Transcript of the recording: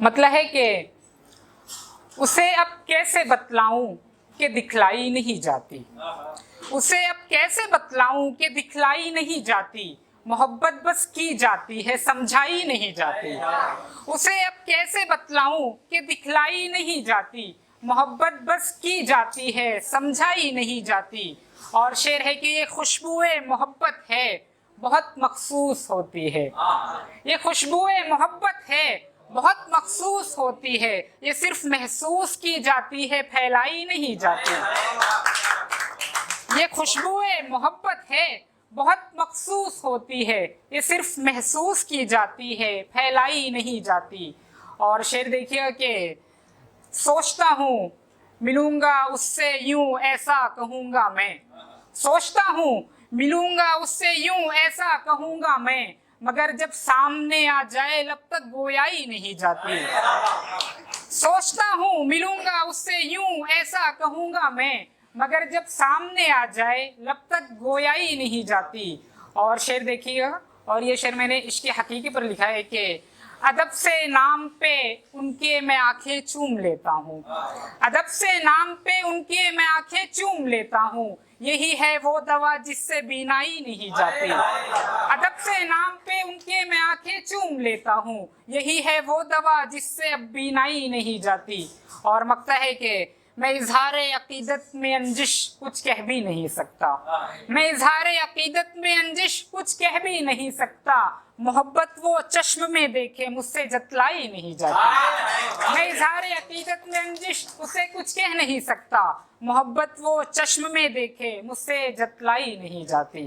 मतलब है कि उसे अब कैसे बतलाऊं कि दिखलाई नहीं जाती, उसे अब कैसे बतलाऊं कि दिखलाई नहीं जाती, मोहब्बत बस की जाती है समझाई नहीं जाती। उसे अब कैसे बतलाऊं कि दिखलाई नहीं जाती, मोहब्बत बस की जाती है समझाई नहीं जाती। और शेर है कि ये खुशबुए मोहब्बत है बहुत मखसूस होती है, ये खुशबुए मोहब्बत है बहुत मखसूस होती है, ये सिर्फ महसूस की जाती है फैलाई नहीं जाती। ये खुशबुए मोहब्बत है बहुत मखसूस होती है, ये सिर्फ महसूस की जाती है फैलाई नहीं जाती। और शेर देखिए कि सोचता हूँ मिलूंगा उससे यूं ऐसा कहूँगा मैं, सोचता हूँ मिलूंगा उससे यूं ऐसा कहूँगा मैं, मगर जब सामने आ जाए लब तक गोयाई नहीं जाती। सोचता हूँ मिलूंगा उससे यूं ऐसा कहूँगा मैं, मगर जब सामने आ जाए लब तक गोयाई नहीं जाती। और शेर देखिएगा, और ये शेर मैंने इश्क़ हकीकी पर लिखा है कि अदब से नाम पे उनके मैं आंखें चूम लेता हूँ, अदब से नाम पे उनके मैं आंखें चूम लेता हूँ, यही है वो दवा जिससे बीनाई नहीं जाती। अदब से नाम पे उनके मैं आंखें चूम लेता हूँ, यही है वो दवा जिससे अब बीनाई नहीं जाती। और मकता है कि मैं इजहारे अकीदत में अंजिश कुछ कह भी नहीं सकता, मैं इजहारे अकीदत में अंजिश कुछ कह भी नहीं सकता, मोहब्बत वो चश्म में देखे मुझसे जतलाई नहीं जाती। मैं इजहारे अकीदत में अंजिश उसे कुछ कह नहीं सकता, मोहब्बत वो चश्म में देखे मुझसे जतलाई नहीं जाती।